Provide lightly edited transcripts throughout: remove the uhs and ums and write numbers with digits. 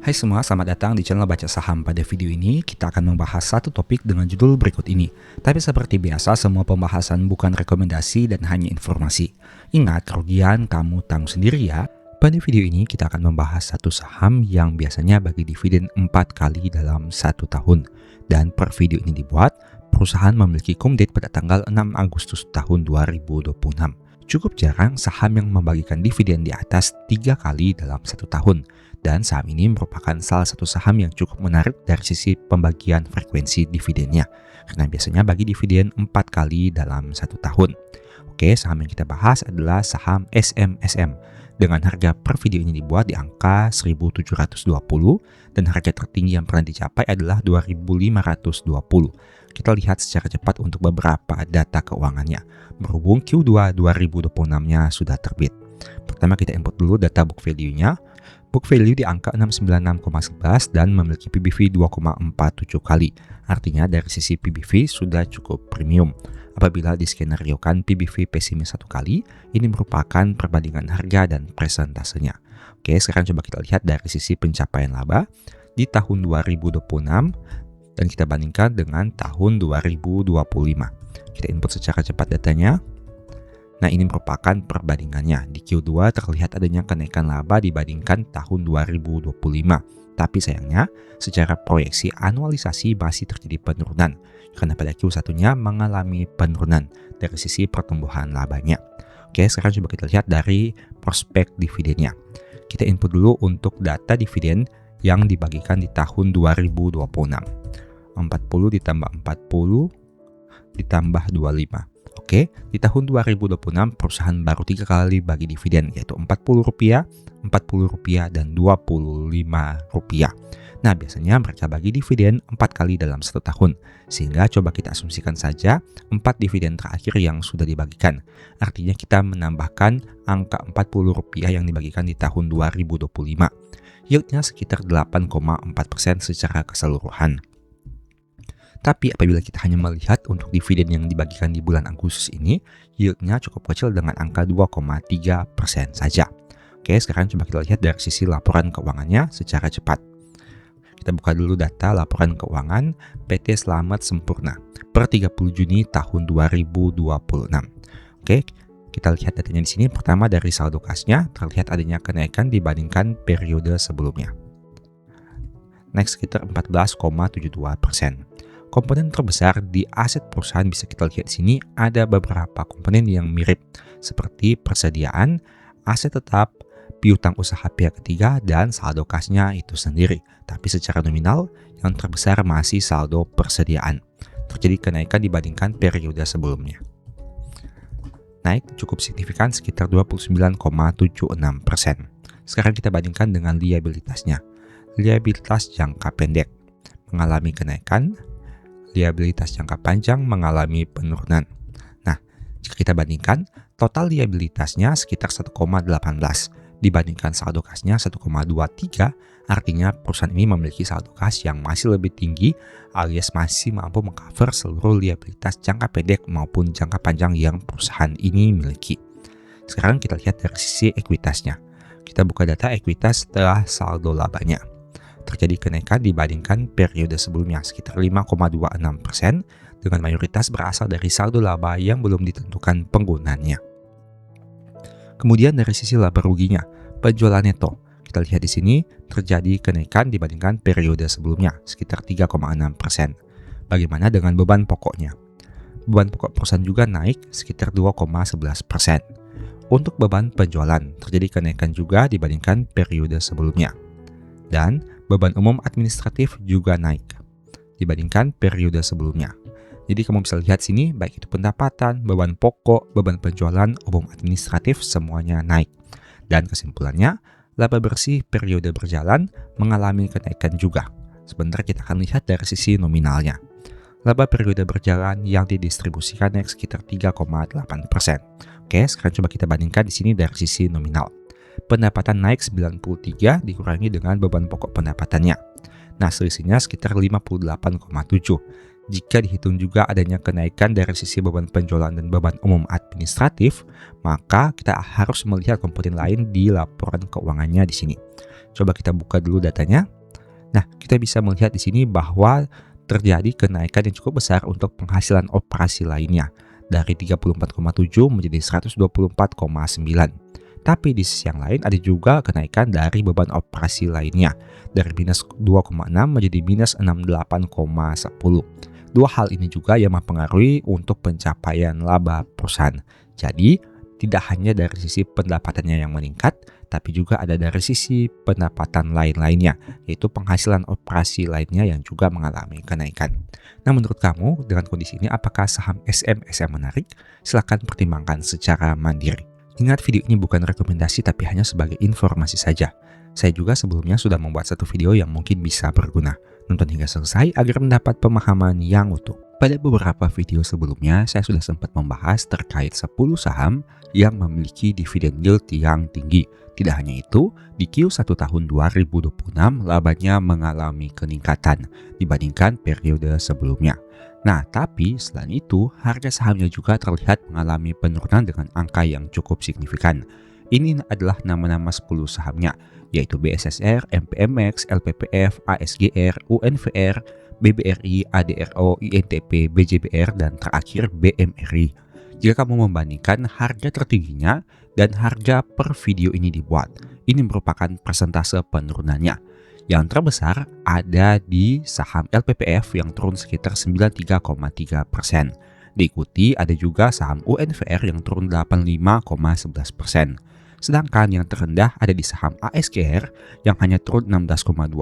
Hai semua, selamat datang di channel Baca Saham. Pada video ini, kita akan membahas satu topik dengan judul berikut ini. Tapi seperti biasa, semua pembahasan bukan rekomendasi dan hanya informasi. Ingat, kerugian kamu tanggung sendiri ya. Pada video ini, kita akan membahas satu saham yang biasanya bagi dividen 4 kali dalam 1 tahun. Dan per video ini dibuat, perusahaan memiliki cum date pada tanggal 6 Agustus tahun 2026. Cukup jarang saham yang membagikan dividen di atas 3 kali dalam 1 tahun. Dan saham ini merupakan salah satu saham yang cukup menarik dari sisi pembagian frekuensi dividennya. Karena biasanya bagi dividen 4 kali dalam 1 tahun. Oke, saham yang kita bahas adalah saham SMSM. Dengan harga per video ini dibuat di angka 1.720 dan harga tertinggi yang pernah dicapai adalah 2.520. Kita lihat secara cepat untuk beberapa data keuangannya. Berhubung Q2 2026-nya sudah terbit. Pertama kita input dulu data book value-nya. Book value di angka 696,11 dan memiliki PBV 2,47 kali. Artinya dari sisi PBV sudah cukup premium. Apabila diskenariokan PBV pesimis 1 kali, ini merupakan perbandingan harga dan presentasenya. Oke, sekarang coba kita lihat dari sisi pencapaian laba di tahun 2026 dan kita bandingkan dengan tahun 2025. Kita input secara cepat datanya. Nah, ini merupakan perbandingannya. Di Q2 terlihat adanya kenaikan laba dibandingkan tahun 2025. Tapi sayangnya, secara proyeksi anualisasi masih terjadi penurunan. Karena pada Q1-nya mengalami penurunan dari sisi pertumbuhan labanya. Oke, sekarang coba kita lihat dari prospek dividennya. Kita input dulu untuk data dividen yang dibagikan di tahun 2026. 40 ditambah 40 ditambah 25. Oke, di tahun 2026 perusahaan baru 3 kali bagi dividen, yaitu Rp40, Rp40 dan Rp25. Nah, biasanya mereka bagi dividen 4 kali dalam 1 tahun. Sehingga coba kita asumsikan saja 4 dividen terakhir yang sudah dibagikan. Artinya kita menambahkan angka Rp40 yang dibagikan di tahun 2025. Yieldnya sekitar 8,4% secara keseluruhan. Tapi apabila kita hanya melihat untuk dividen yang dibagikan di bulan Agustus ini, yieldnya cukup kecil dengan angka 2,3% saja. Oke, sekarang coba kita lihat dari sisi laporan keuangannya secara cepat. Kita buka dulu data laporan keuangan PT Slamet Sempurna per 30 Juni tahun 2026. Oke, kita lihat datanya di sini. Pertama dari saldo kasnya terlihat adanya kenaikan dibandingkan periode sebelumnya. Naik sekitar 14,72%. Komponen terbesar di aset perusahaan bisa kita lihat di sini ada beberapa komponen yang mirip seperti persediaan, aset tetap, piutang usaha pihak ketiga, dan saldo kasnya itu sendiri. Tapi secara nominal yang terbesar masih saldo persediaan. Terjadi kenaikan dibandingkan periode sebelumnya. Naik cukup signifikan sekitar 29,76%. Sekarang kita bandingkan dengan liabilitasnya. Liabilitas jangka pendek mengalami kenaikan. Liabilitas jangka panjang mengalami penurunan. Nah, jika kita bandingkan, total liabilitasnya sekitar 1,18 dibandingkan saldo kasnya 1,23, artinya perusahaan ini memiliki saldo kas yang masih lebih tinggi alias masih mampu mengcover seluruh liabilitas jangka pendek maupun jangka panjang yang perusahaan ini miliki. Sekarang kita lihat dari sisi ekuitasnya. Kita buka data ekuitas setelah saldo labanya. Terjadi kenaikan dibandingkan periode sebelumnya sekitar 5,26% dengan mayoritas berasal dari saldo laba yang belum ditentukan penggunaannya. Kemudian dari sisi laba ruginya, penjualan neto. Kita lihat di sini terjadi kenaikan dibandingkan periode sebelumnya sekitar 3,6%. Bagaimana dengan beban pokoknya? Beban pokok perusahaan juga naik sekitar 2,11%. Untuk beban penjualan terjadi kenaikan juga dibandingkan periode sebelumnya. Dan beban umum administratif juga naik dibandingkan periode sebelumnya. Jadi kamu bisa lihat sini baik itu pendapatan, beban pokok, beban penjualan, umum administratif semuanya naik. Dan kesimpulannya, laba bersih periode berjalan mengalami kenaikan juga. Sebentar kita akan lihat dari sisi nominalnya. Laba periode berjalan yang didistribusikan naik sekitar 3,8%. Oke, sekarang coba kita bandingkan di sini dari sisi nominal. Pendapatan naik 93 dikurangi dengan beban pokok pendapatannya. Nah, selisihnya sekitar 58,7. Jika dihitung juga adanya kenaikan dari sisi beban penjualan dan beban umum administratif, maka kita harus melihat komponen lain di laporan keuangannya di sini. Coba kita buka dulu datanya. Nah, kita bisa melihat di sini bahwa terjadi kenaikan yang cukup besar untuk penghasilan operasi lainnya dari 34,7 menjadi 124,9. Tapi di sisi yang lain ada juga kenaikan dari beban operasi lainnya dari minus 2,6 menjadi minus 68,10. Dua hal ini juga yang mempengaruhi untuk pencapaian laba perusahaan. Jadi, tidak hanya dari sisi pendapatannya yang meningkat, tapi juga ada dari sisi pendapatan lain-lainnya, yaitu penghasilan operasi lainnya yang juga mengalami kenaikan. Nah, menurut kamu dengan kondisi ini apakah saham SMSM menarik? Silahkan pertimbangkan secara mandiri. Ingat, video ini bukan rekomendasi tapi hanya sebagai informasi saja. Saya juga sebelumnya sudah membuat satu video yang mungkin bisa berguna. Nonton hingga selesai agar mendapat pemahaman yang utuh. Pada beberapa video sebelumnya, saya sudah sempat membahas terkait 10 saham yang memiliki dividen yield yang tinggi. Tidak hanya itu, di Q1 tahun 2026 labanya mengalami peningkatan dibandingkan periode sebelumnya. Nah, tapi selain itu, harga sahamnya juga terlihat mengalami penurunan dengan angka yang cukup signifikan. Ini adalah nama-nama 10 sahamnya, yaitu BSSR, MPMX, LPPF, ASGR, UNVR, BBRI, ADRO, INTP, BJBR, dan terakhir BMRI. Jika kamu membandingkan harga tertingginya dan harga per video ini dibuat, ini merupakan persentase penurunannya. Yang terbesar ada di saham LPPF yang turun sekitar 93,3%. Diikuti ada juga saham UNVR yang turun 85,11%. Sedangkan yang terendah ada di saham ASGR yang hanya turun 16,2%.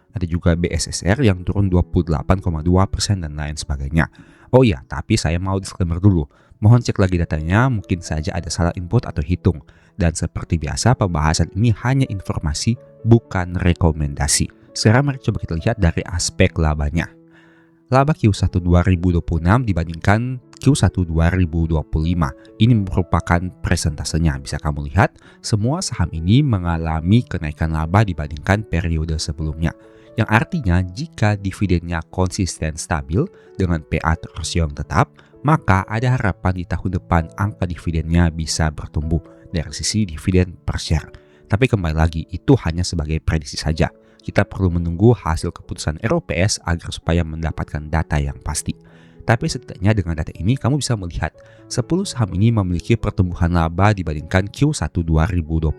Ada juga BSSR yang turun 28,2% dan lain sebagainya. Oh iya, tapi saya mau disclaimer dulu. Mohon cek lagi datanya, mungkin saja ada salah input atau hitung. Dan seperti biasa, pembahasan ini hanya informasi, bukan rekomendasi. Sekarang mari coba kita lihat dari aspek labanya. Laba Q1 2026 dibandingkan Q1 2025. Ini merupakan presentasenya. Bisa kamu lihat, semua saham ini mengalami kenaikan laba dibandingkan periode sebelumnya. Yang artinya jika dividennya konsisten stabil dengan payout ratio yang tetap, maka ada harapan di tahun depan angka dividennya bisa bertumbuh dari sisi dividen per share. Tapi kembali lagi, itu hanya sebagai prediksi saja. Kita perlu menunggu hasil keputusan ROPS agar supaya mendapatkan data yang pasti. Tapi setidaknya dengan data ini kamu bisa melihat 10 saham ini memiliki pertumbuhan laba dibandingkan Q1 2025.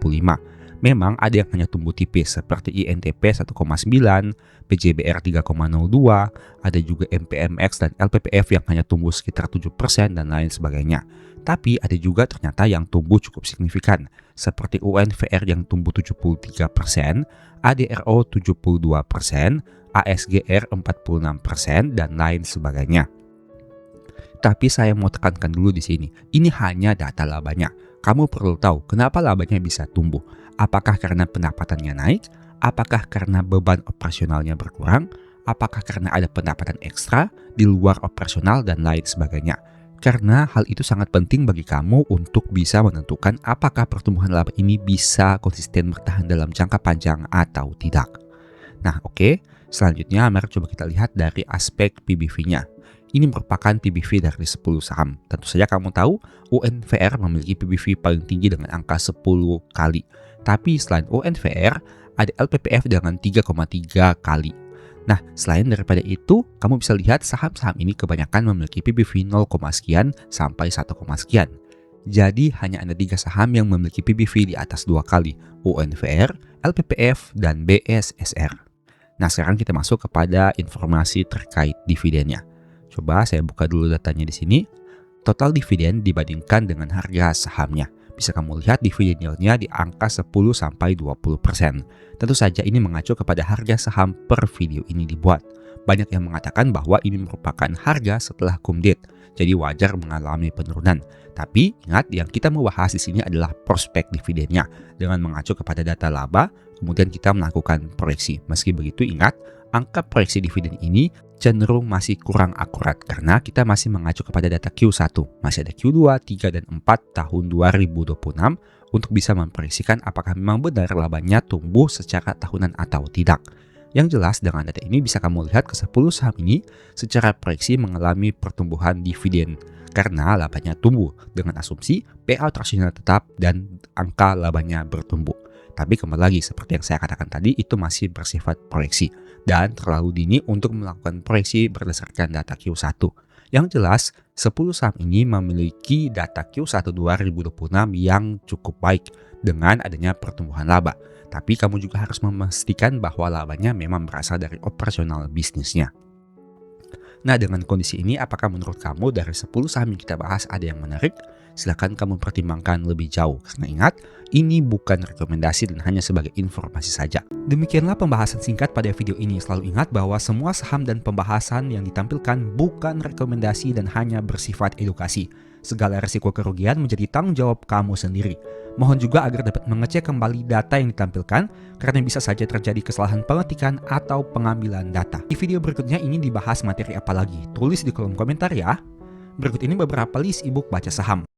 Memang ada yang hanya tumbuh tipis seperti INTP 1,9, PJBR 3,02, ada juga MPMX dan LPPF yang hanya tumbuh sekitar 7% dan lain sebagainya. Tapi ada juga ternyata yang tumbuh cukup signifikan seperti UNVR yang tumbuh 73%, ADRO 72%, ASGR 46% dan lain sebagainya. Tapi saya mau tekankan dulu di sini, ini hanya data labanya. Kamu perlu tahu kenapa labanya bisa tumbuh. Apakah karena pendapatannya naik? Apakah karena beban operasionalnya berkurang? Apakah karena ada pendapatan ekstra di luar operasional dan lain sebagainya? Karena hal itu sangat penting bagi kamu untuk bisa menentukan apakah pertumbuhan laba ini bisa konsisten bertahan dalam jangka panjang atau tidak. Nah, oke. Selanjutnya mari coba kita lihat dari aspek PBV-nya. Ini merupakan PBV dari 10 saham. Tentu saja kamu tahu UNVR memiliki PBV paling tinggi dengan angka 10 kali. Tapi selain UNVR, ada LPPF dengan 3,3 kali. Nah, selain daripada itu, kamu bisa lihat saham-saham ini kebanyakan memiliki PBV 0, sekian sampai 1, sekian. Jadi hanya ada 3 saham yang memiliki PBV di atas 2 kali, UNVR, LPPF, dan BSSR. Nah, sekarang kita masuk kepada informasi terkait dividennya. Coba saya buka dulu datanya di sini. Total dividen dibandingkan dengan harga sahamnya. Bisa kamu lihat dividen yieldnya di angka 10-20%. Tentu saja ini mengacu kepada harga saham per video ini dibuat. Banyak yang mengatakan bahwa ini merupakan harga setelah kumdate, jadi wajar mengalami penurunan. Tapi ingat, yang kita mau bahas di sini adalah prospek dividennya. Dengan mengacu kepada data laba, kemudian kita melakukan proyeksi. Meski begitu, ingat, angka proyeksi dividen ini cenderung masih kurang akurat karena kita masih mengacu kepada data Q1. Masih ada Q2, 3, dan 4 tahun 2026 untuk bisa memproyeksikan apakah memang benar labanya tumbuh secara tahunan atau tidak. Yang jelas dengan data ini bisa kamu lihat ke 10 saham ini secara proyeksi mengalami pertumbuhan dividen karena labanya tumbuh dengan asumsi payout rasionya tetap dan angka labanya bertumbuh. Tapi kembali lagi, seperti yang saya katakan tadi, itu masih bersifat proyeksi dan terlalu dini untuk melakukan proyeksi berdasarkan data Q1. Yang jelas, 10 saham ini memiliki data Q1 2026 yang cukup baik dengan adanya pertumbuhan laba. Tapi kamu juga harus memastikan bahwa labanya memang berasal dari operasional bisnisnya. Nah, dengan kondisi ini, apakah menurut kamu dari 10 saham yang kita bahas ada yang menarik? Silahkan kamu pertimbangkan lebih jauh. Karena ingat, ini bukan rekomendasi dan hanya sebagai informasi saja. Demikianlah pembahasan singkat pada video ini. Selalu ingat bahwa semua saham dan pembahasan yang ditampilkan bukan rekomendasi dan hanya bersifat edukasi. Segala risiko kerugian menjadi tanggung jawab kamu sendiri. Mohon juga agar dapat mengecek kembali data yang ditampilkan karena bisa saja terjadi kesalahan pengetikan atau pengambilan data. Di video berikutnya ini dibahas materi apa lagi? Tulis di kolom komentar ya. Berikut ini beberapa list ebook baca saham.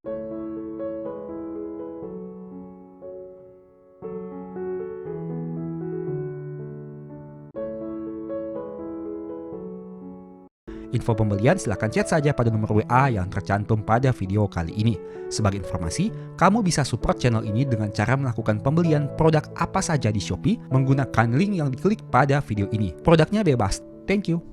Info pembelian silahkan chat saja pada nomor WA yang tercantum pada video kali ini. Sebagai informasi, kamu bisa support channel ini dengan cara melakukan pembelian produk apa saja di Shopee menggunakan link yang diklik pada video ini. Produknya bebas. Thank you.